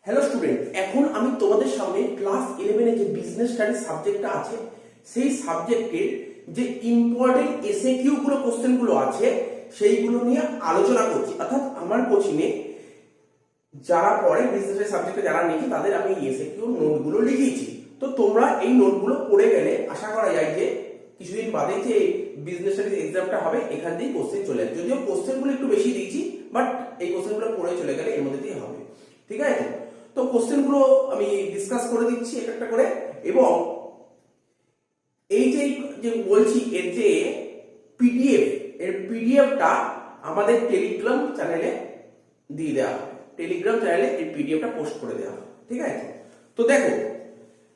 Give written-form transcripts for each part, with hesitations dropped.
Hello student, এখন আমি তোমাদের সামনে ক্লাস 11 যে বিজনেস স্টাডি সাবজেক্টটা আছে সেই সাবজেক্টের যে ইম্পর্টেন্ট এসএকিউ গুলো কোশ্চেন গুলো আছে সেইগুলো নিয়ে আলোচনা করছি। অর্থাৎ আমার কোচিংয়ে যারা পড়ে বিজনেস সাবজেক্টে যারা নিয়েছে তাদের আমি এসএকিউ নোটগুলো লিখিয়েছি। তো তোমরা এই নোটগুলো পড়ে গেলে আশা করা যায় যে কিছুদিন বাদে যে বিজনেস স্টাডিজ এক্সামটা হবে এখান থেকেই কোশ্চেন চলে আসবে। যদিও কোশ্চেনগুলো একটু বেশি দিয়েছি, বাট এই কোশ্চেনগুলো পড়ে চলে গেলে এর মধ্যে দিয়ে হবে। ঠিক আছে, তো কোশ্চেনগুলো আমি ডিসকাস করে দিচ্ছি এক একটা করে, এবং এই যে বলছি এর যে পিডিএফটা আমাদের টেলিগ্রাম চ্যানেলে দিয়ে দেওয়া হবে। টেলিগ্রাম চ্যানেলে এই পিডিএফটা পোস্ট করে দেওয়া হবে। ঠিক আছে, তো দেখো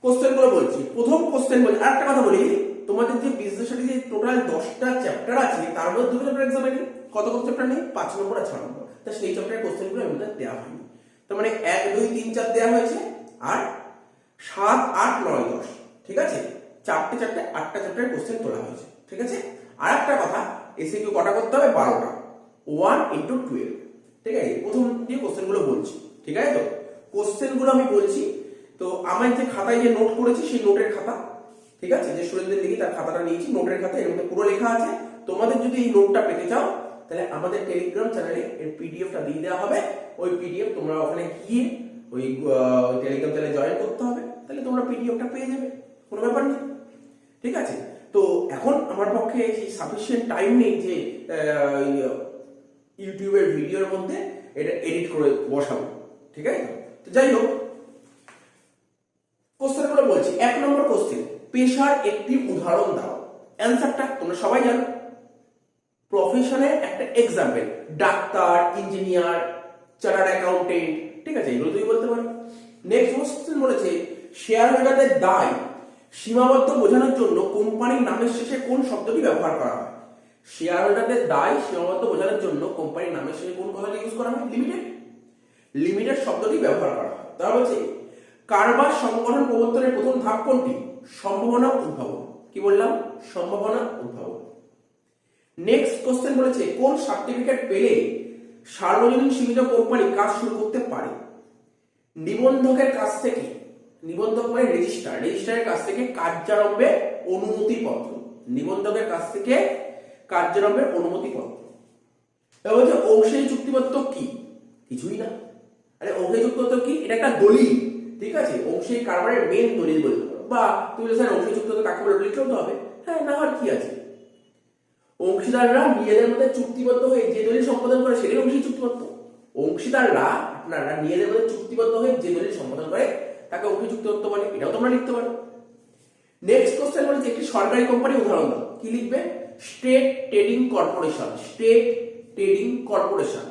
কোশ্চেনগুলো বলছি। প্রথম কোশ্চেন বলছি, আর একটা কথা বলি, তোমাদের যে বিজনেস স্টাডি যে টোটাল 10টা চ্যাপ্টার আছে তার মধ্যে দুটো চ্যাপ্টার এক্সামে নেই। কত চ্যাপ্টার নেই? 5 নম্বর আর 6 নম্বর। তা সেই চ্যাপ্টারের কোশ্চেনগুলো আমাদের দেওয়া হয়নি। তার মানে 1, 2, 3, 4 দেওয়া হয়েছে, আর 7, 8, 9, 10। ঠিক আছে, 8টা চ্যাপ্টারের কোশ্চেন তোলা হয়েছে। ঠিক আছে, আর একটা কথা, এসএকিউ কটা করতে হবে? 12টা, 1 × 12। ঠিক আছে, প্রথম যে কোশ্চেনগুলো বলছি। ঠিক আছে, তো কোশ্চেনগুলো আমি বলছি। তো আমার যে খাতায় যে নোট করেছি সেই নোটের খাতা, ঠিক আছে, যে সুরেন্দ্র লিখি তার খাতাটা নিয়েছি, নোটের খাতা, এর মধ্যে পুরো লেখা আছে। তোমাদের যদি এই নোটটা পেতে চাও তাহলে আমাদের টেলিগ্রাম চ্যানেলে এর পিডিএফটা দিয়ে দেওয়া হবে। ওই পিডিএফ তোমরা ওখানে গিয়ে ওই টেলিগ্রাম চ্যানেলে জয়েন করতে হবে, তাহলে তোমরা পিডিএফটা পেয়ে যাবে, কোনো ব্যাপার নেই। ঠিক আছে, তো এখন আমার পক্ষে সাফিসিয়েন্ট টাইম নেই যে ইউটিউবের ভিডিওর মধ্যে এটা এডিট করে বসাবো। ঠিক আছে, তো যাই হোক কোশ্চেনগুলো বলছি। 1 নম্বর কোশ্চেন, পেশার একটি উদাহরণ দাও। অ্যানসারটা তোমরা সবাই জানো, প্রফেশনের একটা example, doctor, engineer, chartered accountant. ঠিক আছে, এগুলো তুমি বলতে পারো। নেক্সট কোশ্চেন বলেছে, শেয়ার হোল্ডারদের দায় সীমাবদ্ধ বোঝানোর জন্য কোম্পানির নামের শেষে কোন শব্দটি ব্যবহার করা হয়? শেয়ার হোল্ডারদের দায় সীমাবদ্ধ বোঝানোর জন্য কোম্পানির নামের শেষে কোন কথাটি ইউজ করা হয়? লিমিটেড শব্দটি ব্যবহার করা হয়। তারা বলছে, কারবার সংগঠন প্রবর্তনের প্রথম ধাপ কোনটি? সম্ভাবনা উদ্ভাবন। কি বললাম? সম্ভাবনা উদ্ভাবন। নেক্সট কোশ্চেন বলেছে, কোন সার্টিফিকেট পেলে সার্বজনীন সীমিত কোম্পানি কাজ শুরু করতে পারে? নিবন্ধকের কাছ থেকে, নিবন্ধক মানে রেজিস্ট্রারের কাছ থেকে কার্যারম্ভের অনুমতিপত্র। নিবন্ধকের কাছ থেকে কার্যারম্ভের অনুমতিপত্র। এবার বলছে অংশীদারি চুক্তিপত্র কি? কিছুই না। আরে অংশীদারি চুক্তিপত্র কি? এটা একটা দলিল। ঠিক আছে, অংশীদারি কারবারের মেন দলিল বলতে পারো। বা তুমি স্যার অংশীদারি চুক্তিপত্র কাকে বলে লিখলেও তো হবে। হ্যাঁ, না আর কি আছে, অংশীদাররা নিজেদের মধ্যে চুক্তিবদ্ধ হয়ে যে দলিল সম্পাদন করে সেটাই অংশীদারি চুক্তিপত্র। অংশীদাররা আপনারা নিজেদের মধ্যে চুক্তিবদ্ধ হয়ে যে দলিল সম্পাদন করে তাকে অংশীদারি চুক্তিপত্র বলে। এটাও তোমরা লিখতে পারো। নেক্সট কোশ্চেন বলেছে, একটি সরকারি কোম্পানির উদাহরণ দাও। কি লিখবে? State trading corporation. State trading corporation.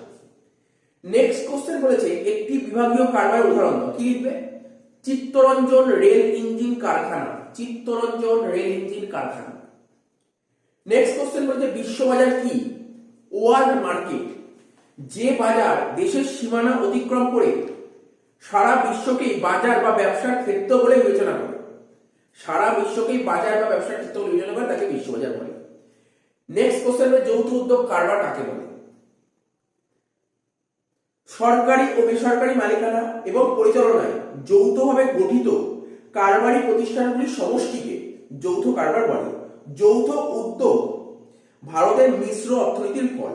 Next question বলেছে, একটি বিভাগীয় কারবারের উদাহরণ দাও। কি লিখবে? চিত্তরঞ্জন রেল ইঞ্জিন কারখানা। চিত্তরঞ্জন রেল ইঞ্জিন কারখানা। নেক্সট কোশ্চেন বলেছে, বিশ্ববাজার কি? ওয়ার্ল্ড মার্কেট, যে বাজার দেশের সীমানা অতিক্রম করে সারা বিশ্বকেই বাজার বা ব্যবসার ক্ষেত্র বলে বিবেচনা করে। সারা বিশ্বকেই বাজার বা ব্যবসার ক্ষেত্র বলে বিবেচনা করে তাকে বিশ্ববাজার বলে। নেক্সট কোশ্চেন হলো, যৌথ উদ্যোগ কারবার কাকে বলে? সরকারি ও বেসরকারি মালিকানা এবং পরিচালনায় যৌথভাবে গঠিত কারবারি প্রতিষ্ঠানগুলির সমষ্টিকে যৌথ কারবার বলে। যৌথ উদ্যোগ ভারতের মিশ্র অর্থনীতির ফল।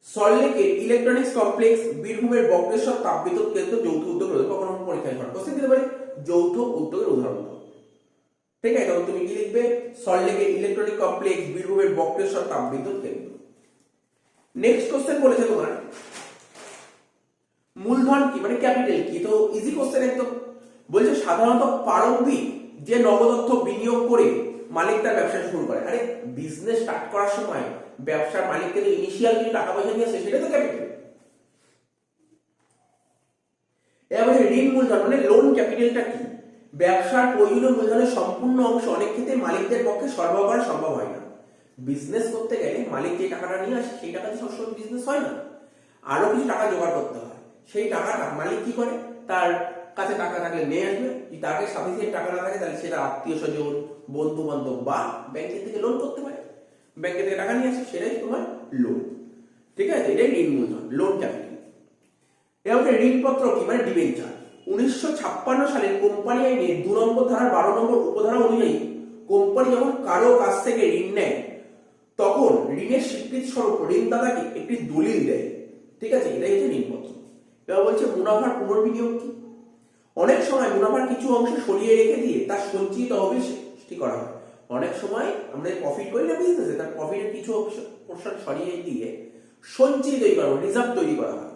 সল্টলেকের ইলেকট্রনিক্স কমপ্লেক্স, বীরভূমের বক্রেশ্বর তাপবিদ্যুৎ কেন্দ্র যৌথ উদ্যোগ রয়েছে। কখনো পরীক্ষায় শর্ট কোশ্চেন দিতে পারে, যৌথ উদ্যোগের উদাহরণ দাও। ঠিক আছে, তখন তুমি কি লিখবে? সল্টলেকের ইলেকট্রনিক কমপ্লেক্স, বীরভূমের বক্রেশ্বর তাপবিদ্যুৎ কেন্দ্র। নেক্সট কোশ্চেন বলেছে তোমার মূলধন কি, মানে ক্যাপিটাল কি? তো ইজি কোশ্চেন একদম। বলছে সাধারণত প্রারম্ভিক যে নগদ অর্থ বিনিয়োগ করে মালিক তার ব্যবসা শুরু করে। আরে বিজনেস স্টার্ট করার সময় ব্যবসার মালিককে যে ইনিশিয়াল যে টাকা পয়সা নিয়ে আসে সেটা তো ক্যাপিটাল। এবার ঋণ মূলধন মানে লোন ক্যাপিটালটা কি? ব্যবসার প্রয়োজনীয় মূলধনের সম্পূর্ণ অংশ অনেক ক্ষেত্রে মালিকদের পক্ষে সরবরাহ করা সম্ভব হয় না। বিজনেস করতে গেলে মালিক যে টাকাটা নিয়ে আসে সেই টাকা দিয়ে সবসময় বিজনেস হয় না, আরো কিছু টাকা জোগাড় করতে হয়। সেই টাকাটা মালিক কি করে? তার কাছে টাকা থাকলে নিয়ে আসবে, যদি তাকে সাফিসিয়েন্ট টাকা না থাকে তাহলে সেটা আত্মীয় স্বজন, বন্ধু বান্ধব বা ব্যাংকের থেকে লোন করতে পারে। ব্যাংকে থেকে টাকা নিয়ে আসে, সেটাই তোমার লোন। ঠিক আছে, এটাই ঋণ মূলধন, লোন ক্যাপিটাল। এটা হচ্ছে ঋণপত্র কি মানে ডিবেঞ্চার। 1956 সালের কোম্পানি আইনে 2 নম্বর ধারার 12 নম্বর উপধারা অনুযায়ী কোম্পানি যখন কারো কাছ থেকে ঋণ নেয় তখন ঋণের স্বীকৃতি স্বরূপ ঋণদাতাকে একটি দলিল দেয়। ঠিক আছে, এটাই হচ্ছে ঋণপত্র। এবার বলছে মুনাফার পুনর্বিনিয়োগ কি। অনেক সময় মুনাফার কিছু অংশ সরিয়ে রেখে দিয়ে তার সঞ্চিত তহবিল সৃষ্টি করা হয়। অনেক সময় আমরা প্রফিট করি না বিজনেসে, তার প্রফিটের কিছু পোর্শন সরিয়ে দিয়ে সঞ্চয় তৈরি করা হয়, রিজার্ভ তৈরি করা হয়।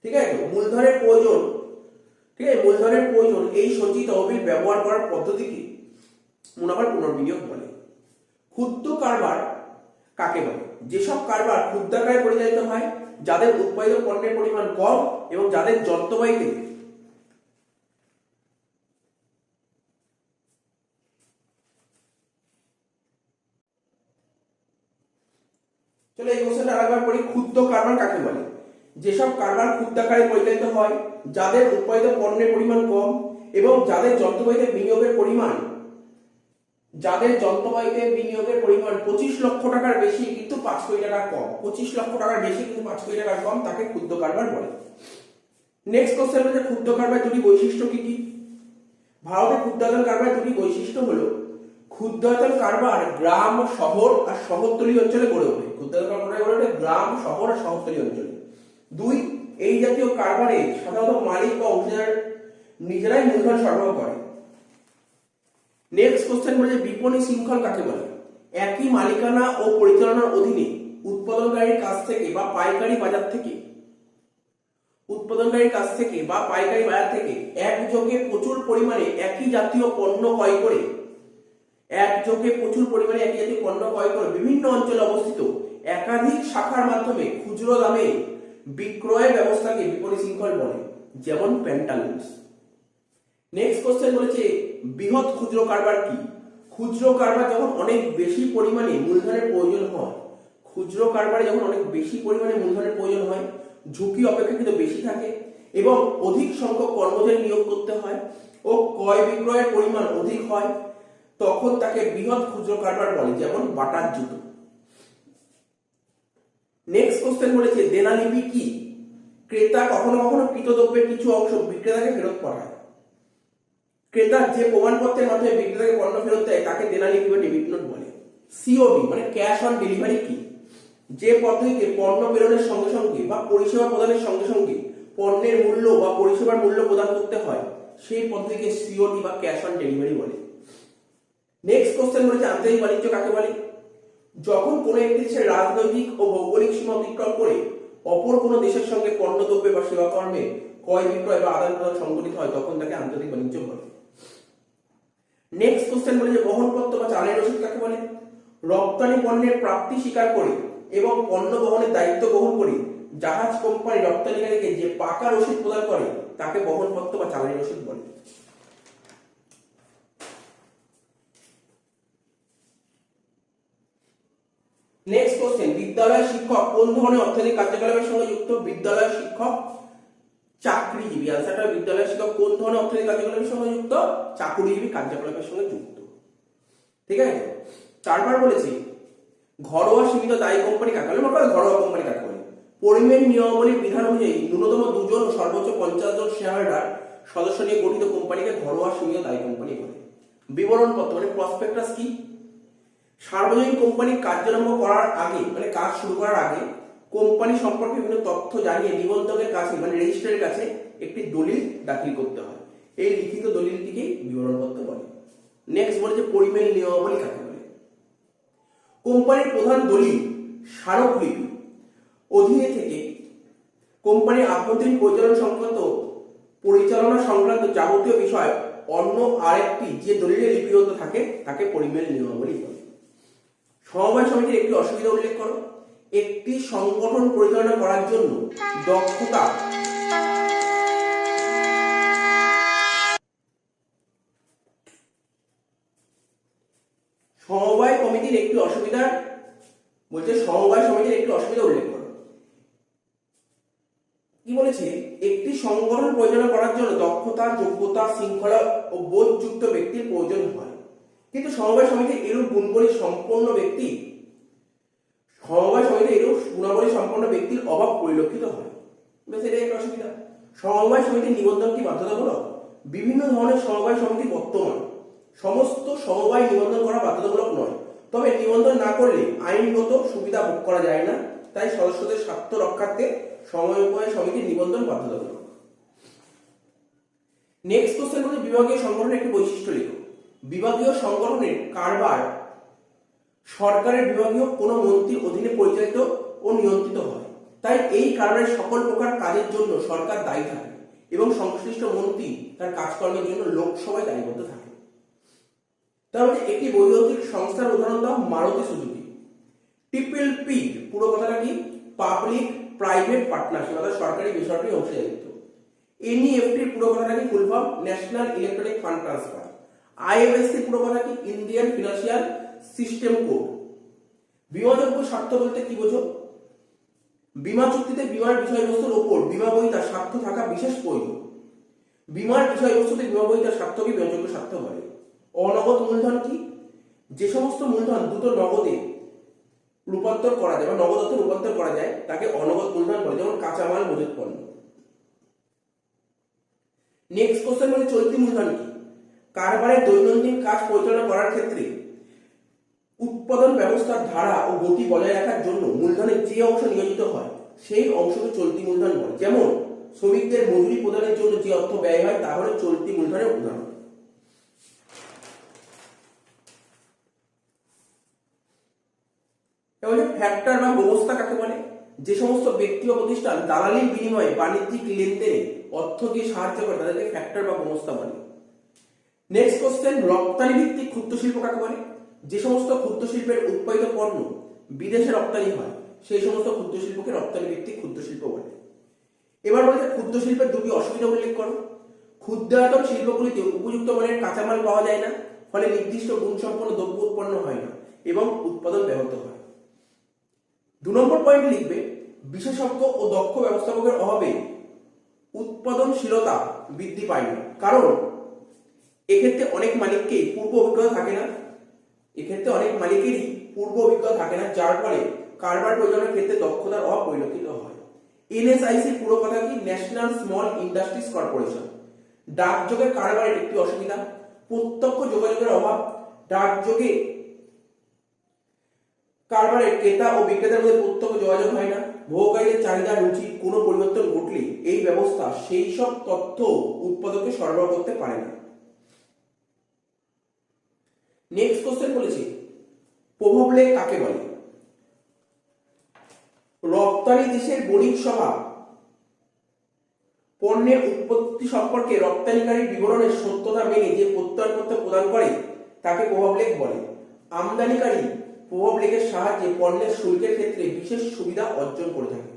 ঠিক আছে, মূলধনের প্রয়োজন, ঠিক আছে, মূলধনের প্রয়োজন এই সঞ্চিত তহবিল ব্যবহার করার পদ্ধতিকে মুনাফার পুনর্বিনিয়োগ বলে। ক্ষুদ্র কারবার কাকে বলে? যেসব কারবার ক্ষুদ্রাকারে পরিচালিত হয়, যাদের উৎপাদিত পণ্যের পরিমাণ কম এবং যাদের যন্ত্রবাহীতে চলো এই কোশ্চেনটা আরেকবার পড়ি। ক্ষুদ্র কারবার কাকে বলে? যেসব কারবার ক্ষুদ্রাকারে পরিচালিত হয়, যাদের উৎপাদিত পণ্যের পরিমাণ কম এবং যাদের যন্ত্রবাহীতে বিনিয়োগের পরিমাণ 25 লক্ষ টাকার বেশি কিন্তু 5 কোটি টাকার কম, 25 লক্ষ টাকার বেশি কিন্তু 5 কোটি টাকার কম, তাকে ক্ষুদ্র কারবার বলে। নেক্সট কোশ্চেন হচ্ছে ক্ষুদ্র কারবার দুটি বৈশিষ্ট্য কি কি? ভারতে ক্ষুদ্রায়তন কারবার দুটি বৈশিষ্ট্য হলো ক্ষুদ্রায়তন কারবার গ্রাম, শহর আর শহরতলি অঞ্চলে গড়ে ওঠে। ক্ষুদ্রায়তন কারবার গড়ে ওঠে গ্রাম, শহর আর শহরতলি অঞ্চলে। 2, এই জাতীয় কারবারে সাধারণত মালিক বা অংশীদার নিজেরাই মূলধন সরবরাহ করে। নেক্সট কোশ্চেন বলেছে বিপণী শৃঙ্খল কাকে বলে? একই মালিকানা ও পরিচালনার অধীনে উৎপাদনকারীর কাছ থেকে বা পাইকারি বাজার থেকে একযোগে প্রচুর পরিমাণে একই জাতীয় পণ্য ক্রয় করে বিভিন্ন অঞ্চলে অবস্থিত একাধিক শাখার মাধ্যমে খুচরো দামে বিক্রয়ের ব্যবস্থাকে বিপণী শৃঙ্খল বলে, যেমন প্যান্টালুন্স। নেক্সট কোশ্চেন বলেছে বৃহৎ খুচরো কারবার কি? খুচরো কারবার যখন অনেক বেশি পরিমাণে মূলধনের প্রয়োজন হয়, খুচরো কারবারে যখন অনেক বেশি পরিমাণে মূলধনের প্রয়োজন হয়, ঝুঁকি অপেক্ষাকৃত বেশি থাকে এবং অধিক সংখ্যক কর্মচারী নিয়োগ করতে হয় ও ক্রয় বিক্রয়ের পরিমাণ অধিক হয়, তখন তাকে বৃহৎ খুচরো কারবার বলে, যেমন বাটার জুতো। নেক্সট কোশ্চেন বলেছে দেনালিপি কি? ক্রেতা কখনো কখনো কৃতদ্রব্যের কিছু অংশ বিক্রেতাকে ফেরত পাঠায়। ক্রেতা যে প্রমাণপত্রের মাধ্যমে বিক্রেতাকে পণ্য ফেরত দেয় তাকে দেনালিপি বা ডেবিট নোট বলে। সিওডি মানে ক্যাশ অন ডেলিভারি কি? যে পদ্ধতিতে পণ্য প্রেরণের সঙ্গে সঙ্গে বা পরিষেবা প্রদানের সঙ্গে সঙ্গে পণ্যের মূল্য বা পরিষেবার মূল্য প্রদান করতে হয়, সেই পদ্ধতিকে সিওডি বা ক্যাশ অন ডেলিভারি বলে। নেক্সট কোশ্চেন বলেছে আন্তর্জাতিক বাণিজ্য কাকে বলে? যখন কোনো একটি দেশের রাজনৈতিক ও ভৌগোলিক সীমা অতিক্রম করে অপর কোনো দেশের সঙ্গে পণ্য দ্রব্য বা সেবা কর্মে ক্রয় বিক্রয় বা আদান প্রদান সংঘটিত হয়, তখন তাকে আন্তর্জাতিক বাণিজ্য বলে। নেক্সট কোশ্চেন বলেছে বহনপত্র বা চালানি রসিদ কাকে বলে? রপ্তানি পণ্যের প্রাপ্তি স্বীকার করে এবং পণ্য বহনের দায়িত্ব গ্রহণ করে জাহাজ কোম্পানি রপ্তানিকারীকে যে পাকা রসিদ প্রদান করে তাকে বহনপত্র বা চালানি রসিদ বলে। নেক্সট কোশ্চেন বিদ্যালয়ের শিক্ষক কোন ধরনের অর্থনৈতিক কার্যকলাপের সঙ্গে যুক্ত? বিদ্যালয়ের শিক্ষক চাকরিজীবী। আনসারটা বিদ্যালয়ের শিক্ষক কোন ধরনের অর্থনৈতিক কার্যকলাপের সঙ্গে যুক্ত? চাকরিজীবী কার্যকলাপের সঙ্গে যুক্ত। ঠিক আছে, তারপর বলেছি ঘরোয়া সীমিত দায়ী কোম্পানি কাকে বলে? ঘরোয়া কোম্পানি কাকে বলে? পরিমেয় নিয়মাবলীর বিধান অনুযায়ী ন্যূনতম 2 জন ও সর্বোচ্চ 50 জন শেয়ারহোল্ডার সদস্য নিয়ে গঠিত কোম্পানিকে ঘরোয়া সীমিত দায়ী কোম্পানি বলে। বিবরণপত্র মানে প্রসপেক্টাস কি? সার্বজনীন কোম্পানির কার্যারম্ভ করার আগে মানে কাজ শুরু করার আগে কোম্পানি সম্পর্কে বিভিন্ন তথ্য জানিয়ে নিবন্ধকের কাছে মানে রেজিস্ট্রারের কাছে একটি দলিল দাখিল করতে হয়। এই লিখিত দলিলটিকেই বিবরণপত্র বলে। নেক্সট বলেছে পরিমেয় নিয়মাবলী কাকে বলে? কোম্পানির প্রধান দলিল স্মারকলিপি অধীনে থেকে কোম্পানির আভ্যন্তরীণ পরিচালনা সংক্রান্ত যাবতীয় বিষয় অন্য আরেকটি যে দলিলে লিপিবদ্ধ থাকে তাকে পরিমেয় নিয়মাবলী বলে। সমবায় সমিতির একটি অসুবিধা উল্লেখ করো। একটি সংগঠন পরিচালনা করার জন্য দক্ষতা সমবায় সমিতির একটি অসুবিধা উল্লেখ করো। কি বলেছে? একটি সংগঠন পরিচালনা করার জন্য দক্ষতা, যোগ্যতা, শৃঙ্খলা ও বোধযুক্ত ব্যক্তির প্রয়োজন হয়, কিন্তু সমবায় সমিতির এরূপ গুণগুলি সম্পন্ন ব্যক্তি এরও গুণাবলী সম্পন্ন ব্যক্তির অভাব পরিলক্ষিত হয়। বেশ, এটাই একটা অসুবিধা। সমবায় সমিতির নিবন্ধন কি বাধ্যতামূলক? বিভিন্ন ধরনের সমবায় সমিতি বর্তমান, সমস্ত সমবায় নিবন্ধন করা বাধ্যতামূলক নয়, তবে নিবন্ধন না করলে আইনগত সুবিধা ভোগ করা যায় না, তাই সদস্যদের স্বার্থ রক্ষার্থে সমবায় সমিতির নিবন্ধন বাধ্যতামূলক। নেক্সট কোশ্চেন হচ্ছে বিভাগীয় সংগঠনের একটি বৈশিষ্ট্য লিখো। বিভাগীয় সংগঠনের কারবার সরকারের বিভাগীয় কোনো মন্ত্রীর অধীনে পরিচালিত ও নিয়ন্ত্রিত হয়, তাই এই কারণের সকল প্রকার কাজের জন্য সরকার দায়ী থাকে এবং সংশ্লিষ্ট মন্ত্রী তার কাজকর্মের জন্য লোকসভায় দায়বদ্ধ থাকে। তাহলে একটি বৈদ্যুতিক সংস্থার উদাহরণ দাও মারুতি সুজুকি। ট্রিপল পি পুরো কথাটা কি? পাবলিক প্রাইভেট পার্টনারশিপ, অর্থাৎ সরকারি বেসরকারি অংশীদারিত্ব। এনইএফটি পুরো কথাটা কি? Full form national electronic fund transfer. IFSC পুরো কথা কি? Indian financial system code. বিমাযোগ্য স্বার্থ বলতে কি বোঝো? বীমা চুক্তিতে বীমার বিষয়বস্তুর উপর বীমা বহিতার স্বার্থ থাকা বিশেষ প্রয়োজন। বীমার বিষয়বস্তুতে বীমা বহিতার স্বার্থকে বিমাযোগ্য স্বার্থ বলে। অনগদ মূলধন কি? যে সমস্ত মূলধন দ্রুত নগদে রূপান্তর করা যায় বা নগদ অর্থে রূপান্তর করা যায় তাকে অনগদ মূলধন বলে, যেমন কাঁচামাল, মজুত পণ্য। নেক্সট কোশ্চেন মানে চলতি মূলধন কি? কারবারের দৈনন্দিন কাজ পরিচালনা করার ক্ষেত্রে উৎপাদন ব্যবস্থার ধারা ও গতি বজায় রাখার জন্য মূলধনের যে অংশ নিয়োজিত হয় সেই অংশকে চলতি মূলধন বলে। যেমন শ্রমিকদের মজুরি প্রদানের জন্য যে অর্থ ব্যয় হয় তা হলো চলতি মূলধনের উদাহরণ। এবারে ফ্যাক্টর বা ব্যবস্থা কাকে বলে? যে সমস্ত ব্যক্তি ও প্রতিষ্ঠান দালালির বিনিময়ে বাণিজ্যিক লেনদেনে অর্থকে সাহায্য করে তাদেরকে ফ্যাক্টর বা ব্যবস্থা বলে। নেক্সট কোশ্চেন, রপ্তানি ভিত্তিক ক্ষুদ্র শিল্প কাকে বলে? যে সমস্ত ক্ষুদ্র শিল্পের উৎপাদিত পণ্য বিদেশে রপ্তানি হয় সেই সমস্ত ক্ষুদ্র শিল্পকে রপ্তানি ভিত্তিক ক্ষুদ্র শিল্প বলে। এবার বলতে ক্ষুদ্র শিল্পের দুটি অসুবিধা উল্লেখ করো। ক্ষুদ্রায়তন শিল্পগুলিতে উপযুক্ত মানের কাঁচামাল পাওয়া যায় না, ফলে নির্দিষ্ট গুণসম্পন্ন দ্রব্য উৎপন্ন হয় না এবং উৎপাদন ব্যাহত হয়। 2 নম্বর পয়েন্ট লিখবে, বিশেষজ্ঞ ও দক্ষ ব্যবস্থাপকের অভাবে উৎপাদনশীলতা বৃদ্ধি পায় না, কারণ এক্ষেত্রে অনেক মালিককেই পূর্ব অভিজ্ঞতা থাকে না, যার ফলে কারবার পরিচালনার ক্ষেত্রে দক্ষতার অভাব পরিলক্ষিত হয়। এনএসআইসি পুরো কথা কি? National small industries corporation. ডাকযোগে কারবারের একটি অসুবিধা, প্রত্যক্ষ যোগাযোগের অভাব। ডাকযোগে কারবারের ক্রেতা ও বিক্রেতার মধ্যে প্রত্যক্ষ যোগাযোগ হয় না। ভোগকারীদের চাহিদা রুচির কোনো পরিবর্তন ঘটলে এই ব্যবস্থা সেই সব তথ্য উৎপাদককে সরবরাহ করতে পারে না। নেক্সট কোশ্চেন বলেছি, প্রভাব লেখ কাকে বলে? রপ্তানি দেশের বণিক সভা পণ্যের উৎপত্তি সম্পর্কে রপ্তানিকারীর বিবরণের সত্যতা মেনে যে প্রত্যয়নপত্র প্রদান করে তাকে প্রভাব লেখ বলে। আমদানিকারী প্রভাব লেখের সাহায্যে পণ্যের শুল্কের ক্ষেত্রে বিশেষ সুবিধা অর্জন করে থাকে।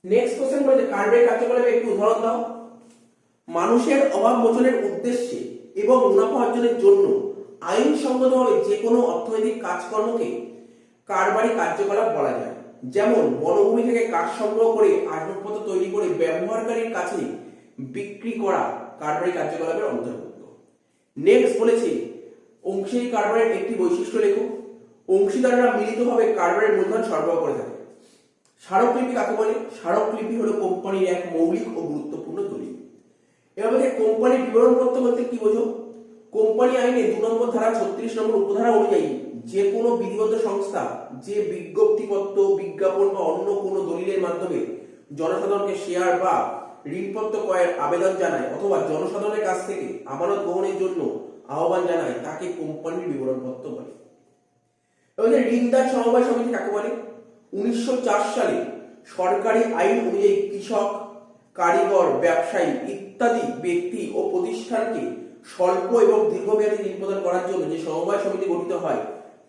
নেক্সট কোশ্চেন বলে কারবারি কার্যকলাপের একটি উদাহরণ দাও। মানুষের অভাব মোচনের উদ্দেশ্যে এবং মুনাফা অর্জনের জন্য আইনসঙ্গতভাবে যে কোনো অর্থনৈতিক কাজকর্মকে কারবারি কার্যকলাপ বলা যায়। যেমন বনভূমি থেকে কাঠ সংগ্রহ করে আসবাবপত্র তৈরি করে ব্যবহারকারীর কাছে বিক্রি করা কারবারি কার্যকলাপের অন্তর্ভুক্ত। নেক্সট বলেছে অংশীদারি কারবারের একটি বৈশিষ্ট্য লেখো। অংশীদাররা মিলিতভাবে কারবারের মূলধন সরবরাহ করে থাকে। স্মারকলিপি কাকে বলে? স্মারকলিপি হলো কোম্পানির এক মৌলিক ও গুরুত্বপূর্ণ দলিল। এভাবে কোম্পানির বিবরণপত্র বলতে কি বোঝো? কোম্পানি আইনে 2 নম্বর ধারা 36 নম্বর উপধারা অনুযায়ী যে কোনো বিধিবদ্ধ সংস্থা যে বিজ্ঞপ্তিপত্র, বিজ্ঞাপন বা অন্য কোনো দলিলের মাধ্যমে জনসাধারণকে শেয়ার বা ঋণপত্র ক্রয়ের আবেদন জানায় অথবা জনসাধারণের কাছ থেকে আমানত গ্রহণের জন্য আহ্বান জানায় তাকে কোম্পানির বিবরণপত্র বলে। এবারে ঋণদান সমবায় সমিতি কাকে বলে? 1904 সালে সরকারি আইন অনুযায়ী কৃষক, কারিগর, ব্যবসায়ী ইত্যাদি ব্যক্তি ও প্রতিষ্ঠানকে স্বল্প এবং দীর্ঘমেয়াদী ঋণ প্রদান করার জন্য যে সমবায় সমিতি গঠিত হয়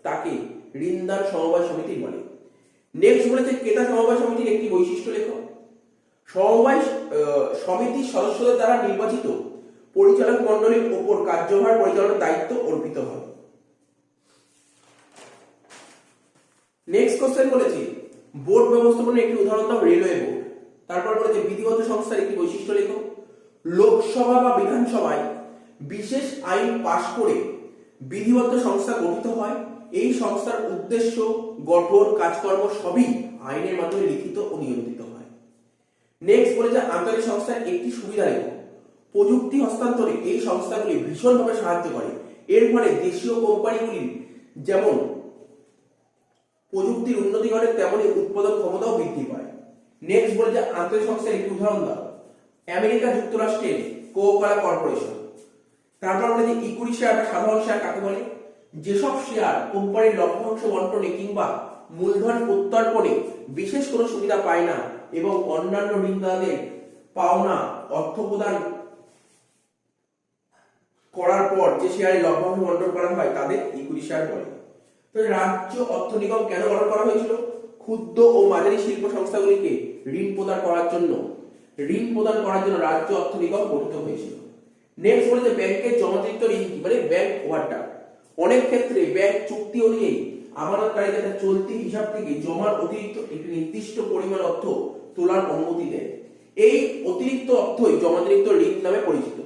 তাকে ঋণদান সমবায় সমিতি বলে। নেক্সট বলেছে ক্রেতা সমবায় সমিতির একটি বৈশিষ্ট্য লেখো। সমবায় সমিতির সদস্যদের দ্বারা নির্বাচিত পরিচালক মণ্ডলীর উপর কার্যভার পরিচালনার দায়িত্ব অর্পিত হয়। নেক্সট কোশ্চেন বলেছি বোর্ড ব্যবস্থাপনার একটি উদাহরণ দাও, রেলওয়ে বোর্ড। তারপর বলেছে বিধিবদ্ধ সংস্থার একটি বৈশিষ্ট্য লেখো। লোকসভা বা বিধানসভায় বিশেষ আইন পাশ করে বিধিবদ্ধ সংস্থা গঠিত হয়। এই সংস্থার উদ্দেশ্য, গঠন, কাজকর্ম সবই আইনের মাধ্যমে লিখিত ও নিয়ন্ত্রিত হয়। নেক্সট বলে যে আন্তর্জাতিক সংস্থার একটি সুবিধা রেখো, প্রযুক্তি হস্তান্তরে এই সংস্থাগুলি ভীষণভাবে সাহায্য করে। এর ফলে দেশীয় কোম্পানিগুলি যেমন প্রযুক্তির উন্নতি ঘটে, তেমনি উৎপাদন ক্ষমতাও বৃদ্ধি পায়। নেক্সট বলে যে আন্তর্জাতিক সংস্থার একটি উদাহরণ দাও, আমেরিকা যুক্তরাষ্ট্রের কোকা-কোলা কর্পোরেশন। তারপর বলে যে ইকুইটি শেয়ার বা সাধারণ শেয়ার কাকে বলে? যেসব শেয়ার কোম্পানির লভ্যাংশ বন্টনে কিংবা মূলধন প্রত্যর্পণে বিশেষ কোনো সুবিধা পায় না এবং অন্যান্য ঋণদাতাদের পাওনা অর্থ প্রদান করার পর যে শেয়ারের লভ্যাংশ বন্টন করা হয় তাদের ইকুইটি শেয়ার বলে। তো রাজ্য অর্থ নিগম কেন গঠন করা হয়েছিল? ক্ষুদ্র ও মাঝারি শিল্প সংস্থাগুলিকে ঋণ প্রদান করার জন্য রাজ্য অর্থ নিগম গঠিত হয়েছিল। নেক্সট বলে যে ব্যাংকের জমাতিরিক্ত ঋণ কি? মানে ব্যাংক ওভারড্রাফট। অনেক ক্ষেত্রে ব্যাংক চুক্তি অনুযায়ী আমানতকারীকে তার চলতি হিসাব থেকে জমার অতিরিক্ত একটি নির্দিষ্ট পরিমাণ অর্থ তোলার অনুমতি দেয়। এই অতিরিক্ত অর্থই জমাতিরিক্ত ঋণ নামে পরিচিত।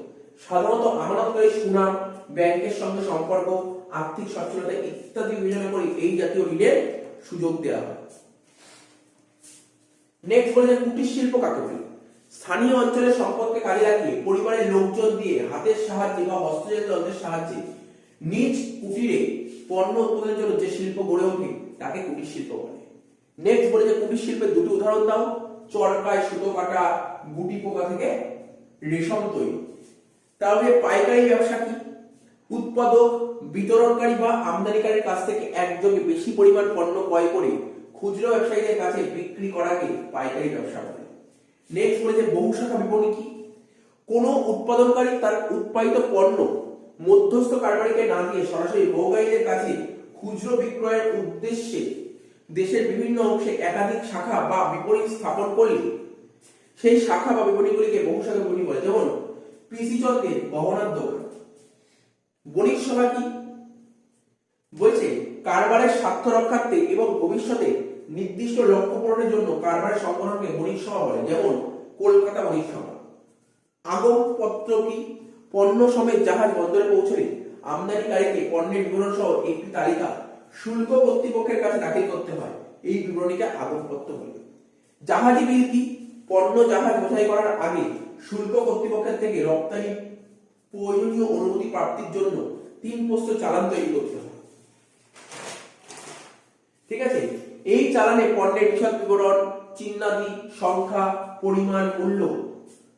সাধারণত আমানতকারীর সুনাম, ব্যাংকের সঙ্গে সম্পর্ক, আর্থিক সচ্ছলতা ইত্যাদি বিবেচনা করে এই জাতীয় ঋণের সুযোগ দেওয়া হয়। নেক্সট বলে যে কুটির শিল্প কাকে বলে? স্থানীয় অঞ্চলের সম্পদকে কাজে লাগিয়ে পরিবারের লোকজন দিয়ে হাতের সাহায্যে বা হস্তচালিত যন্ত্রের সাহায্যে নিজ কুটিরে পণ্য উৎপাদনের জন্য যে শিল্প গড়ে ওঠে তাকে কুটির শিল্প বলে। নেক্সট বলে যে কুটির শিল্পের দুটি উদাহরণ দাও, চরকায় সুতো কাটা, গুটি পোকা থেকে রেশম তৈরি। তাহলে পাইকারি ব্যবসা কি? উৎপাদক, বিতরণকারী বা আমদানিকারীর কাছ থেকে একযোগে বেশি পরিমাণ পণ্য ক্রয় করে খুচরো ব্যবসায়ীদের কাছে বিক্রি করাকে পাইকারি ব্যবসা বলে। নেক্সট বলে যে বহু শাখা বিপণী কি? কোন উৎপাদনকারী তার উৎপাদিত পণ্য মধ্যস্থ কারবারিকে না দিয়ে সরাসরি বহুকারীদের কাছে খুচরো বিক্রয়ের উদ্দেশ্যে দেশের বিভিন্ন অংশে একাধিক শাখা বা বিপণী স্থাপন করলে সেই শাখা বা বিপণীগুলিকে বহু শাখা বিপণী বলে। যেমন পিসি চন্দ্রের গহনার দোকান। বণিক সভা কি? বলছে কারবারের স্বার্থ রক্ষার্থে এবং ভবিষ্যতে নির্দিষ্ট লক্ষ্য পূরণের জন্য কারবারের সংগঠনকে বণিক সভা বলে। যেমন কলকাতা বণিক সভা। আগমপত্র কি? পণ্য সমেত জাহাজ বন্দরে পৌঁছলে আমদানিকারীকে পণ্যের বিবরণ সহ একটি তালিকা শুল্ক কর্তৃপক্ষের কাছে দাখিল করতে হয়। এই বিবরণীকে আগমপত্র বলে। জাহাজি বিল কি? পণ্য জাহাজ বোঝাই করার আগে শুল্ক কর্তৃপক্ষের থেকে রপ্তানি প্রয়োজনীয় অনুমতি প্রাপ্তির জন্য 3 প্রস্থ চালান তৈরি করতে হয়। ঠিক আছে, এই চালানে পণ্যের বিশদ বিবরণ, চিহ্নাদি, সংখ্যা, পরিমাণ, মূল্য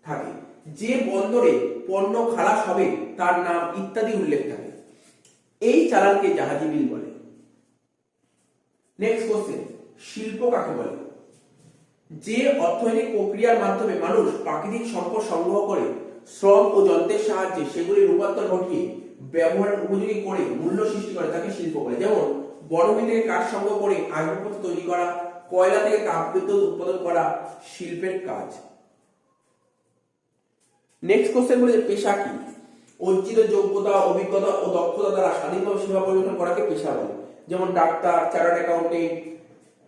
থাকে। যে বন্দরে পণ্য খালাস হবে তার নাম ইত্যাদি উল্লেখ থাকে। এই চালানকে জাহাজি বিল বলে। নেক্সট কোশ্চেন, শিল্প কাকে বলে? যে অর্থনৈতিক প্রক্রিয়ার মাধ্যমে মানুষ প্রাকৃতিক সম্পদ সংগ্রহ করে শ্রম ও যন্ত্রের সাহায্যে সেগুলি রূপান্তর ঘটিয়ে ব্যবহারের উপযোগী করে মূল্য সৃষ্টি করে তাকে শিল্প বলে। যেমন বনভূমি থেকে কাঠ সংগ্রহ করে আসবাবপত্র তৈরি করা, কয়লা থেকে তাপবিদ্যুৎ উৎপাদন করা শিল্পের কাজ। নেক্সট কোশ্চেন বলে পেশা কি? অর্জিত যোগ্যতা, অভিজ্ঞতা ও দক্ষতা দ্বারা স্বাধীনভাবে সেবা পরিবেশন করাকে পেশা বলে। যেমন ডাক্তার, চার্টার্ড অ্যাকাউন্টেন্ট,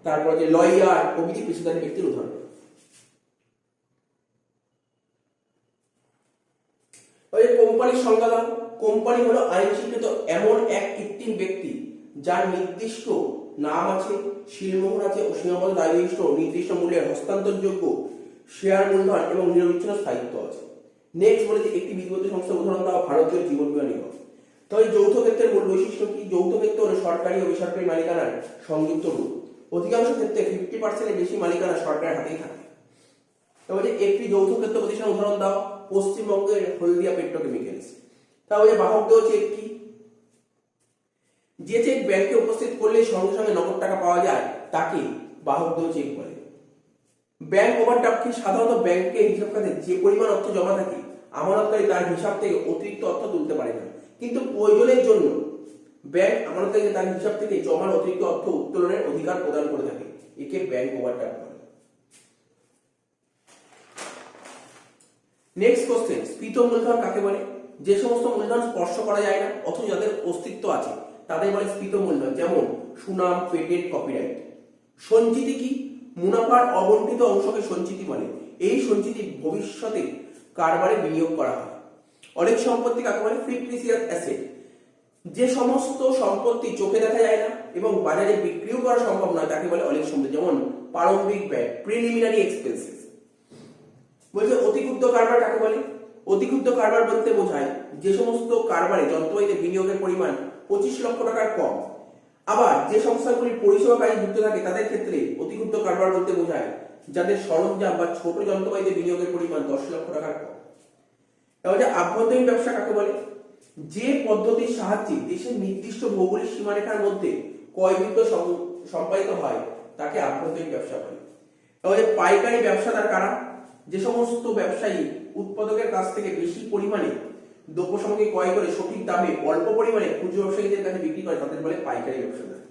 তারপর যে লয়ার প্রভৃতি পেশাদারী ব্যক্তির উদাহরণ। কোম্পানির সংজ্ঞা দাও। কোম্পানি হলো আইন স্বীকৃত এমন এক কৃত্রিম ব্যক্তি যার নির্দিষ্ট নাম আছে, শিলমোহর আছে ও সীমাবদ্ধ দায়বিশিষ্ট নির্দিষ্ট মূল্যের হস্তান্তরযোগ্য শেয়ার মূলধন এবং নিরবিচ্ছিন্ন স্থায়িত্ব আছে। নেক্সট বলে যে একটি বিধিবদ্ধ সংস্থার উদাহরণ দাও, ভারতীয় জীবন বীমা নিগম। তবে যৌথ ক্ষেত্রের মূল বৈশিষ্ট্য কি? যৌথ ক্ষেত্র হলো সরকারি ও বেসরকারি মালিকানার সংযুক্ত রূপ। অধিকাংশ ক্ষেত্রে 50% এর বেশি মালিকানা সরকারের হাতেই থাকে। তবে একটি যৌথ ক্ষেত্র প্রতিষ্ঠান উদাহরণ দাও, পশ্চিমবঙ্গের হলদিয়া পেট্রোকেমিক্যালস। তাহলে বাহক দেহ চেক কি? যে চেক ব্যাংকে উপস্থিত করলে সঙ্গে সঙ্গে নগদ টাকা পাওয়া যায় তাকে বাহক দেহ চেক বলে। ব্যাংক ওভারড্রাফট কি? সাধারণত ব্যাংকের হিসাব খাতে যে পরিমাণ অর্থ জমা থাকে আমানতকারী তার হিসাব থেকে অতিরিক্ত অর্থ তুলতে পারে না, কিন্তু প্রয়োজনের জন্য ব্যাংক আমানতকারীকে তার হিসাব থেকে জমার অতিরিক্ত অর্থ উত্তোলনের অধিকার প্রদান করে থাকে। একে ব্যাংক ওভারড্রাফট বলে। নেক্সট কোশ্চেন, স্ফীত মূলধন কাকে বলে? যে সমস্ত মূলধন স্পর্শ করা যায় না অথচ যাদের অস্তিত্ব আছে তাদের বলে স্ফীত মূলধন। যেমন সুনাম, পেটেন্ট, কপিরাইট। সঞ্চিতি কি? মুনাফার অবন্টিত অংশকে সঞ্চিতি বলে। এই সঞ্চিতি ভবিষ্যতে কারবারে বিনিয়োগ করা হয়। অলীক সম্পত্তি কাকে বলে? Fictitious asset. যে সমস্ত সম্পত্তি চোখে দেখা যায় না এবং বাজারে বিক্রিও করা সম্ভব নয় তাকে বলে অলীক সম্পত্তি। যেমন প্রারম্ভিক ব্যয়, প্রিলিমিনারি এক্সপেন্সেস। বলছে অতিক্ষুদ্র কারবার কাকে বলে? অতিক্ষুদ্র কারবার বলতে বোঝায় যে সমস্ত কারবারে যন্ত্রপাতিতে বিনিয়োগের পরিমাণ 25 লক্ষ টাকার কম। আবার যে সংস্থাগুলি পরিষেবা কাজে যুক্ত থাকে তাদের ক্ষেত্রে অতিক্ষুদ্র কারবার বলতে বোঝায় যাদের সরঞ্জাম বা ছোট যন্ত্রপাতিতে বিনিয়োগের পরিমাণ 10 লক্ষ টাকার কম। এবার যে আভ্যন্তরীণ ব্যবসা কাকে বলে? যে পদ্ধতির সাহায্যে দেশের নির্দিষ্ট ভৌগোলিক সীমারেখার মধ্যে ক্রয় বিক্রয় সম্পাদিত হয় তাকে আভ্যন্তরীণ ব্যবসা বলে। এবার যে পাইকারি ব্যবসাদার কারা? যে সমস্ত ব্যবসায়ী উৎপাদকের কাছ থেকে বেশি পরিমাণে দ্রব্য সামগ্রী ক্রয় করে সঠিক দামে অল্প পরিমাণে খুচরো ব্যবসায়ীদের কাছে বিক্রি করে তাদের বলে পাইকারি ব্যবসাদার।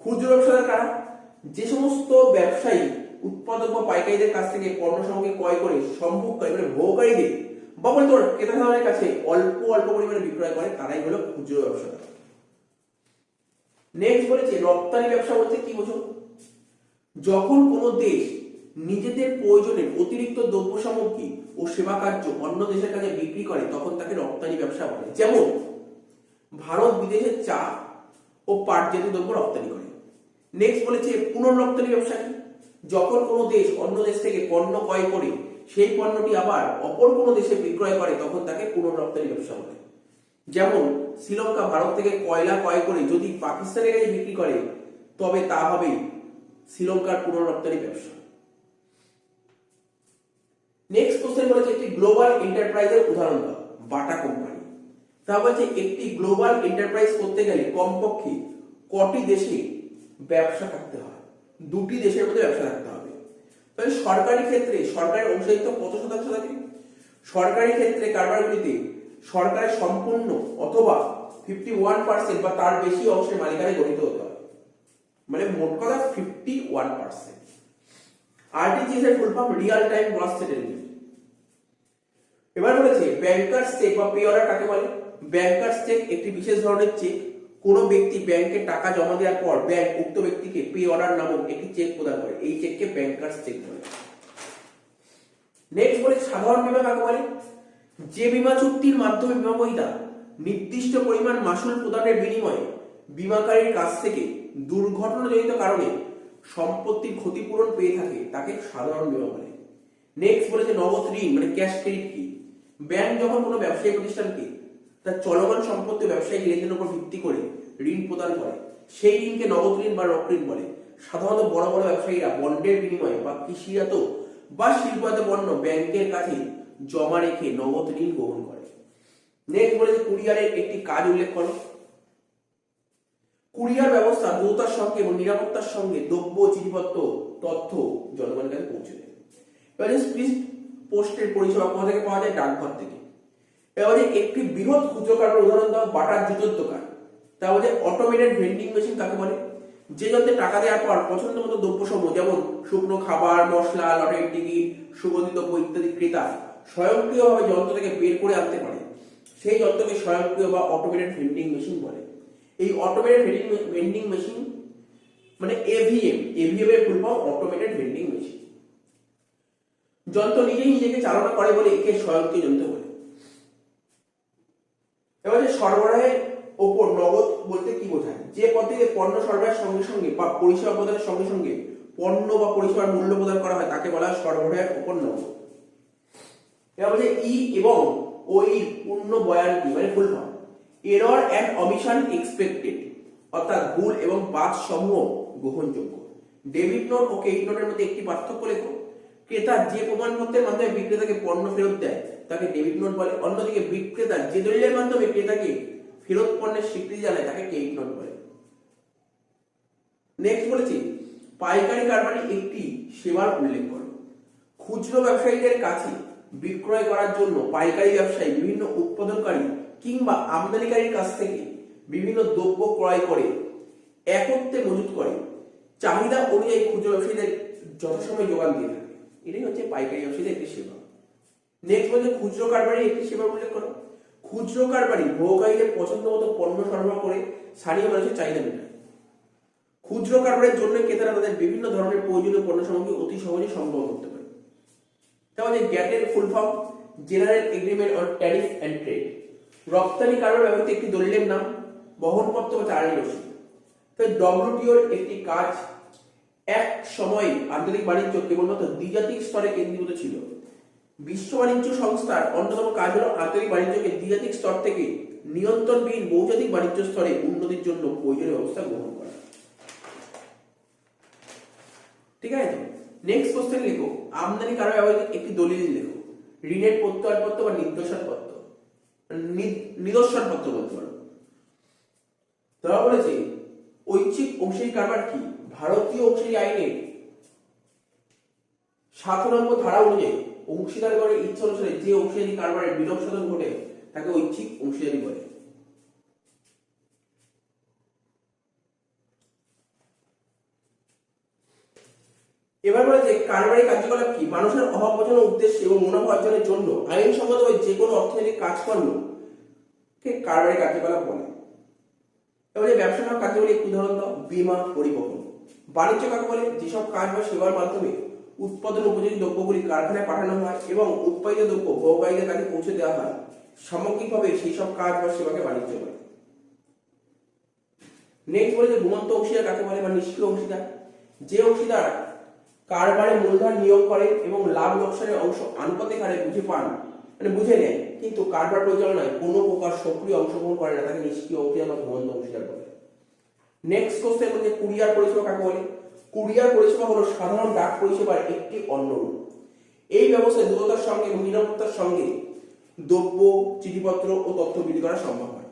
খুচরো ব্যবসাদার কারা? যে সমস্ত ব্যবসায়ী উৎপাদক বা পাইকারীদের কাছ থেকে পণ্য সামগ্রী ক্রয় করে সম্ভবকারী মানে ভোগকারীদের বা বলতে পারো ক্রেতাদের কাছে অল্প অল্প পরিমাণে বিক্রয় করে তারাই হলো খুচরো ব্যবসাদার। নেক্সট বলেছে রপ্তানি ব্যবসা বলতে কি বোঝো? যখন কোনো দেশ নিজেদের প্রয়োজনের অতিরিক্ত দ্রব্য সামগ্রী ও সেবা কার্য অন্য দেশের কাছে বিক্রি করে তখন তাকে রপ্তানি ব্যবসা বলে। যেমন ভারত বিদেশে চা ও পাট জাতীয় দ্রব্য রপ্তানি করে। নেক্সট বলেছে পুনর্রপ্তানি ব্যবসা কি? যখন কোনো দেশ অন্য দেশ থেকে পণ্য ক্রয় করে সেই পণ্যটি আবার অপর কোনো দেশে বিক্রয় করে তখন তাকে পুনর্রপ্তানি ব্যবসা বলে। যেমন শ্রীলঙ্কা ভারত থেকে কয়লা ক্রয় করে যদি পাকিস্তানের কাছে বিক্রি করে তবে তা হবে শ্রীলঙ্কার পুনর্রপ্তানি ব্যবসা। নেক্সট কোশ্চেন বলেছে একটি গ্লোবাল এন্টারপ্রাইজের উদাহরণ দাও। Bata company. তা বলছে একটি গ্লোবাল এন্টারপ্রাইজ করতে গেলে কমপক্ষে কটি দেশে ব্যবসা থাকতে হয়? 2টি দেশের মধ্যে ব্যবসা থাকতে হবে। তাহলে সরকারি ক্ষেত্রে সরকারের অংশীদারিত্ব কত শতাংশ থাকে? সরকারি ক্ষেত্রে কারবারগুলিতে সরকারের সম্পূর্ণ অথবা 51% বা তার বেশি অংশের মালিকানায় গঠিত হতে হবে, মানে মোট কথা 51%। আরটিজিএস এর full form real time gross settlement. এবার বলেছে ব্যাংকার্স চেক বা পে অর্ডার কাকে বলে? ব্যাংকার্স চেক একটি বিশেষ ধরনের চেক। কোনো ব্যক্তি ব্যাংকে টাকা জমা দেওয়ার পর ব্যাংক উক্ত ব্যক্তিকে পে অর্ডার নামক একটি চেক প্রদান করে, এই চেককে ব্যাংকার্স চেক বলে। নেক্সট বলে সাধারণ বীমা কাকে বলে? যে বীমা চুক্তির মাধ্যমে বীমাবহিতা নির্দিষ্ট পরিমাণ মাসুল প্রদানের বিনিময়ে বীমাকারীর কাছ থেকে দুর্ঘটনাজনিত কারণে সম্পত্তির ক্ষতিপূরণ পেয়ে থাকে তাকে সাধারণ বীমা বলে। নেক্সট বলেছে নগদ ঋণ মানে ক্যাশ ক্রেডিট কি? ব্যাংক যখন কোনো ব্যবসায়ী প্রতিষ্ঠানকে তার চলমান সম্পত্তি ব্যবসায়িক লেনদেনের উপর ভিত্তি করে ঋণ প্রদান করে সেই ঋণকে নগদ ঋণ বা রক ঋণ বলে। সাধারণত বড় বড় ব্যবসায়ীরা বন্ডের বিনিময়ে বা কৃষিজাত বা শিল্পায়িত পণ্য ব্যাংকের কাছে জমা রেখে নগদ ঋণ গ্রহণ করে। নেক্সট বলেছে কুরিয়ারের একটি কাজ উল্লেখ করো। কুরিয়ার ব্যবস্থা দ্রুততার সঙ্গে এবং নিরাপত্তার সঙ্গে দ্রব্য চিঠিপত্র তথ্য জনগণের কাছে পৌঁছে দেয়। এবারে স্পিড পোস্টের পরিষেবা কোথা থেকে পাওয়া যায়? ডাকঘর থেকে। এবারে একটি বৃহৎ খুচরো কারবার উদাহরণ দাও। বাটার জুতোর দোকান। তাহলে অটোমেটেড ভেন্ডিং মেশিন কাকে বলে? যে যন্ত্রে টাকা দেওয়ার পর পছন্দ মতো দ্রব্যসমূহ যেমন শুকনো খাবার, মশলা, লটারির টিকিট, সুগন্ধিত দ্রব্য ইত্যাদি ক্রেতা স্বয়ংক্রিয়ভাবে যন্ত্র থেকে বের করে আনতে পারে, সেই যন্ত্রকে স্বয়ংক্রিয় বা অটোমেটেড ভেন্ডিং মেশিন বলে। এই অটোমেটেড ভেন্ডিং মেশিন মানে এভিএম এর full form automated vending machine. যন্ত্র নিজেই নিজেকে চালনা করে বলে একে স্বয়ংক্রিয় যন্ত্র বলে। এবারে সরবরাহের ওপর নগদ বলতে কি বোঝায়? যে পদ্ধতিতে পণ্য সরবরাহের সঙ্গে সঙ্গে বা পরিষেবা প্রদানের সঙ্গে সঙ্গে পণ্য বা পরিষেবার মূল্য প্রদান করা হয় তাকে বলা হয় সরবরাহের ওপর নগদ। এবার বলছে ই এবং ও এর পূর্ণ বয়ান কি মানে full form error and omission expected, অর্থাৎ ভুল এবং বাদ সমূহ গ্রহণযোগ্য। ডেবিট নোট ও ক্রেডিট নোটের মধ্যে একটি পার্থক্য লেখো। ক্রেতা যে প্রমাণপত্রের মাধ্যমে বিক্রেতাকে পণ্য ফেরত দেয় তাকে ডেবিট নোট বলে। অন্যদিকে বিক্রেতা যে দলিলের মাধ্যমে ক্রেতাকে ফেরত পণ্যের স্বীকৃতি জানায় তাকে ক্রেডিট নোট বলে। নেক্সট বলেছি পাইকারি কারবারি একটি সেবার উল্লেখ করো। খুচরো ব্যবসায়ীদের কাছে বিক্রয় করার জন্য পাইকারি ব্যবসায়ী বিভিন্ন উৎপাদনকারী কিংবা আমদানিকারীর কাছ থেকে বিভিন্ন দ্রব্য ক্রয় করে একত্রে মজুত করে চাহিদা অনুযায়ী খুচরো ব্যবসায়ীদের যথাসময়ে যোগান দিয়ে থাকে। এটাই হচ্ছে পাইকারি ব্যবসায়ীদের একটি সেবা। নেক্সট বলছে খুচরো কারবারি একটি সেবা উল্লেখ করো। খুচরো কারবারি ভোগকারীদের পছন্দ মতো পণ্য সরবরাহ করে স্থানীয় মানুষের চাহিদা মেটায়। খুচরো কারবারের জন্য ক্রেতারা তাদের বিভিন্ন ধরনের প্রয়োজনীয় পণ্য সামগ্রী অতি সহজে সংগ্রহ করতে পারে। তাহলে গ্যাটের full form general agreement on tariff and trade. রপ্তানি কারবার ব্যবহৃত একটি দলিলের নাম বহনপত্র বা চালানি রসিদ। তাই ডব্লিউটিওর একটি কাজ এক সময় আন্তর্জাতিক বাণিজ্য কেবলমাত্র দ্বিজাতিক স্তরে কেন্দ্রীভূত ছিল। বিশ্ব বাণিজ্য সংস্থার অন্যতম কাজ হল আন্তর্জাতিক বাণিজ্যকে দ্বিজাতিক স্তর থেকে নিয়ন্ত্রণবিহীন বহুজাতিক বাণিজ্য স্তরে উন্নতির জন্য প্রয়োজনীয় ব্যবস্থা গ্রহণ করা। ঠিক আছে তো? নেক্সট কোশ্চেন লিখো, আমদানি কারবার ব্যবহৃত একটি দলিল লেখো। ঋণের প্রত্যয়নপত্র বা নিদর্শনপত্র বলতে পারো। তারা বলেছে ঐচ্ছিক অংশীদারি কারবার কি? ভারতীয় অংশীদারি আইনের 7 নম্বর ধারা অনুযায়ী অংশীদারগণের ইচ্ছা অনুসারে যে অংশীদারি কারবারের বিলোপ সাধন ঘটে তাকে ঐচ্ছিক অংশীদারি বলে। এবার বলেছে কারবারি কার্যকলাপ কি? মানুষের অভাব মোচনের উদ্দেশ্যে এবং মুনাফা অর্জনের জন্য আইনসঙ্গতভাবে যে কোনো অর্থনৈতিক কাজকর্মকে কারবারি কার্যকলাপ বলে। এবারে ব্যবসায়িক কার্যাবলী একটি উদাহরণ দাও। বীমা, পরিবহন। বাণিজ্য কাকে বলে? যেসব কাজ বা সেবার মাধ্যমে উৎপাদন উপযোগী দ্রব্যগুলি কারখানায় পাঠানো হয় এবং উৎপাদিত দ্রব্য ভোগকারীদের কাছে পৌঁছে দেওয়া হয়, সামগ্রিকভাবে সেই সব কাজ বা সেবাকে বাণিজ্য বলে। নেক্সট বলেছে ঘুমন্ত অংশীদার কাকে বলে বা নিষ্ক্রিয় অংশীদার? যে অংশীদার কারবারে মূলধন নিয়োগ করেন এবং লাভ লোকসানের অংশ আনুপাতিক হারে বুঝে নেয়, কিন্তু কারবার পরিচালনায় কোনো প্রকার সক্রিয় অংশগ্রহণ করে না, তাকে নিষ্ক্রিয় অংশীদার বা ঘুমন্ত অংশীদার বলে। নেক্সট কোশ্চেন হচ্ছে কুরিয়ার পরিষেবা কাকে বলে? কুরিয়ার পরিষেবা হলো সাধারণ ডাক পরিষেবার একটি অন্য রূপ। এই ব্যবস্থায় দ্রুততার সঙ্গে এবং নিরাপত্তার সঙ্গে দ্রব্য, চিঠিপত্র ও তথ্য বিলি করা সম্ভব হয়।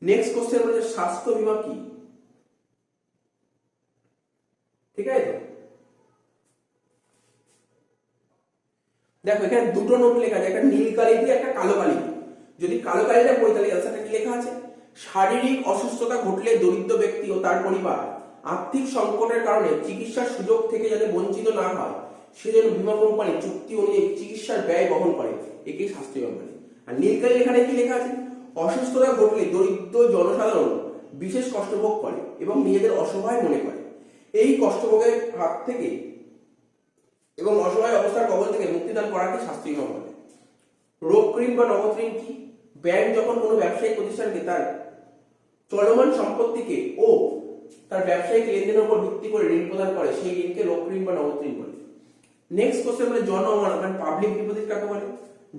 নেক্সট কোশ্চেন হচ্ছে স্বাস্থ্য বীমা কি? ঠিক আছে, দেখো এখানে দুটো নোট লেখা আছে, একটা নীল কালি দিয়ে একটা কালো কালি। যদি কালো কালিটা পড়ি তাহলে অ্যান্সারটা কি লেখা আছে? শারীরিক অসুস্থতা ঘটলে দরিদ্র ব্যক্তি ও তার পরিবার আর্থিক সংকটের কারণে চিকিৎসার সুযোগ থেকে যাতে বঞ্চিত না হয় সেজন্য বীমা কোম্পানি চুক্তি অনুযায়ী চিকিৎসার ব্যয় বহন করে, একেই স্বাস্থ্য বীমা বলে। আর নীল কালি এখানে কি লেখা আছে? অসুস্থতা ঘটলে দরিদ্র জনসাধারণ বিশেষ কষ্ট ভোগ করে এবং নিজেদের অসহায় মনে করে। এই কষ্টভোগের হাত থেকে এবং অসহায় অবস্থার কবল থেকে মুক্তিদান করাকে স্বাস্থ্য বীমা বলে। রোগ ঋণ বা নগদ ঋণ কি? ব্যাংক যখন কোনো ব্যবসায়িক প্রতিষ্ঠানকে তার চলমান সম্পত্তিকে ও তার ব্যবসায়িক লেনদেনের উপর ভিত্তি করে ঋণ প্রদান করে, সেই ঋণকে রোগ ঋণ বা নগদ ঋণ বলে। নেক্সট কোশ্চেন বলে জনঅমানত মানে পাবলিক ডিপোজিট কাকে বলে?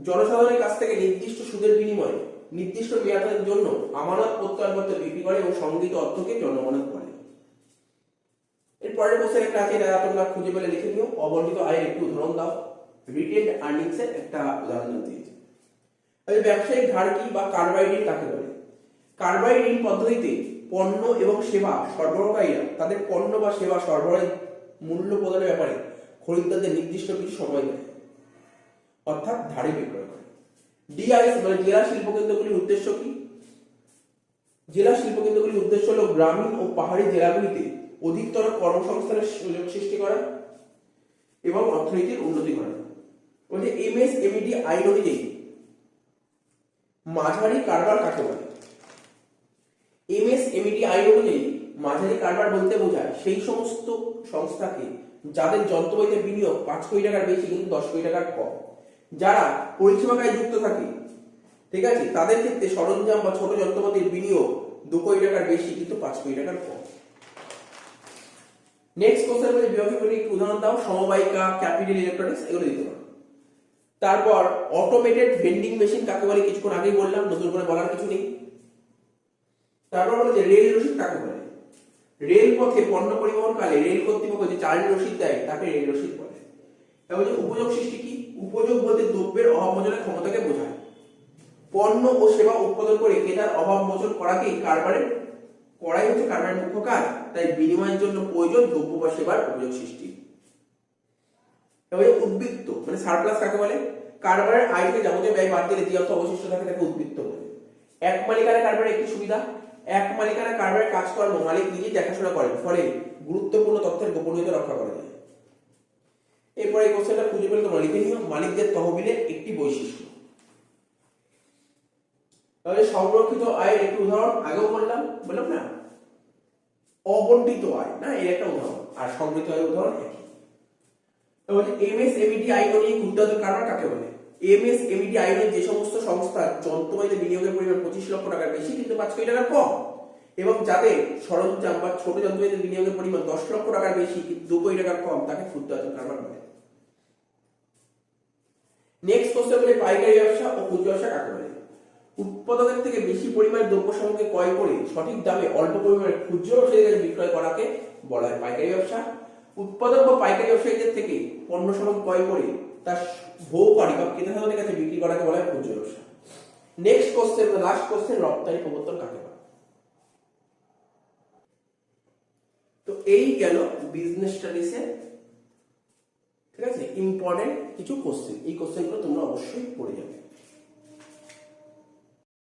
জনসাধারণের কাছ থেকে নির্দিষ্ট সুদের বিনিময়ে নির্দিষ্ট মেয়াদের জন্য আমানত প্রত্যয়নপত্র বিক্রি করে এবং সংগৃহীত অর্থকে জনঅমানত বলে। এর পরের কোশ্চেন একটা আছে, এটা তোমরা খুঁজে পেলে লিখে নিও। অবর্ধিত আয়ের একটি উদাহরণ দাও। রিটেন্ড আর্নিংস এর একটা উদাহরণ দিয়েছে। ব্যবসায়িক ধার কি বা কারবারি ঋণ কাকে বলে? কারবারি ঋণ পদ্ধতিতে পণ্য এবং সেবা সরবরাহকারীরা তাদের পণ্য বা সেবা সরবরাহের মূল্য প্রদানের ব্যাপারে খরিদ্দারদের নির্দিষ্ট কিছু সময় দেয়, অর্থাৎ ধারে বিক্রয় করে। ডিআইএস মানে জেলা শিল্পকেন্দ্রগুলির উদ্দেশ্য কি? জেলা শিল্পকেন্দ্রগুলির উদ্দেশ্য হলো গ্রামীণ ও পাহাড়ি জেলাগুলিতে অধিকতর কর্মসংস্থানের সুযোগ সৃষ্টি করা এবং অর্থনীতির উন্নতি করা। বলছে এমএসএমইডি আইন অনুযায়ী মাঝারি কারবার কাকে বলে? এমএসএমইডি আইন অনুযায়ী মাঝারি কারবার বলতে বোঝায় সেই সমস্ত সংস্থাকে যাদের যন্ত্রপাতিতে বিনিয়োগ 5 কোটি টাকার বেশি কিন্তু 10 কোটি টাকার কম, যারা পরিষেবা কাজে যুক্ত থাকে, ঠিক আছে, তাদের ক্ষেত্রে সরঞ্জাম বা ছোট যন্ত্রপাতির বিনিয়োগ 2 কোটি টাকার বেশি কিন্তু 5 কোটি টাকার কম। নেক্সট কোশ্চেন বলে বিভাগীয় একটি উদাহরণ দাও। সমবায়িকা, ক্যাপিটাল ইলেকট্রনিক্স এগুলো দিতে পারো। তারপর অটোমেটেড ভেন্ডিং মেশিন কাকে বলে? কিছুক্ষণ আগেই বললাম, নতুন করে বলার কিছু নেই। তারপর বলে যে রেল রসিদ কাকে বলে? রেল পথে পণ্য পরিবহনকালে রেল কর্তৃপক্ষ যে চালানি রসিদ দেয় তাকে রেল রসিদ বলে। এবং যে উপযোগ সৃষ্টি কি? উপযোগ বলতে দ্রব্যের অভাব মোচনের ক্ষমতাকে বোঝায়। পণ্য ও সেবা উৎপাদন করে ক্রেতার অভাব মোচন করাকেই করাই হচ্ছে কারবারের মুখ্য কাজ। তাই বিনিময়ের জন্য প্রয়োজন দ্রব্য বা সেবার উপযোগ সৃষ্টি। এবারে উদ্বৃত্ত মানে সারপ্লাস কাকে বলে? কারবারের আয় থেকে যাবতীয় ব্যয় বাদ দিলে যে অর্থ অবশিষ্ট থাকে তাকে উদ্বৃত্ত বলে। এক মালিকানা কারবারের একটি সুবিধা, এক মালিকানা কারবারের কাজকর্ম মালিক নিজেই দেখাশোনা করেন, ফলে গুরুত্বপূর্ণ তথ্যের গোপনীয়তা রক্ষা করা যায়। এরপরে এই কোশ্চেনটা খুঁজে পেলে তোমরা লিখে নিও। মালিকদের তহবিলের একটি বৈশিষ্ট্য। তাহলে সংরক্ষিত আয়ের একটি উদাহরণ আগেও বললাম না, অবন্টিত আয় না, এর একটা উদাহরণ। আর সংগৃহীত আয়ের উদাহরণ একই। তাহলে এমএসএমইডি আইন অনুযায়ী ক্ষুদ্র কারবার কাকে বলে? এমএসএমইডি আইনের যে সমস্ত সংস্থার যন্ত্রপাতিতে বিনিয়োগের পরিমাণ 25 লক্ষ টাকার বেশি কিন্তু 5 কোটি টাকার কম, এবং যাদের সরঞ্জাম বা ছোট যন্ত্রপাতিতে বিনিয়োগের পরিমাণ 10 লক্ষ টাকার বেশি কিন্তু 2 কোটি টাকার কম, তাকে ক্ষুদ্র আয়তন কারবার বলে। নেক্সট কোশ্চেন বলে পাইকারি ব্যবসা ও খুচরা ব্যবসা কাকে বলে? উৎপাদকের থেকে বেশি পরিমাণে দ্রব্য সামগ্রী ক্রয় করে সঠিক দামে অল্প পরিমাণে খুচরা ব্যবসায়ীদের কাছে বিক্রয় করাকে বলা হয় পাইকারি ব্যবসা। উৎপাদক বা পাইকারি ব্যবসায়ীদের থেকে পণ্য সামগ্রী ক্রয় করে তার ভোগকারী বা ক্রেতাদের কাছে বিক্রি করাকে বলা হয় খুচরা ব্যবসা। নেক্সট কোশ্চেন, লাস্ট কোশ্চেন, রপ্তানি প্রবর্তন কাকে বলে? তো এই গেল বিজনেস স্টাডিজের, ঠিক আছে, ইম্পর্টেন্ট কিছু কোশ্চেন। এই কোশ্চেনগুলো তোমরা অবশ্যই পড়ে যাবে।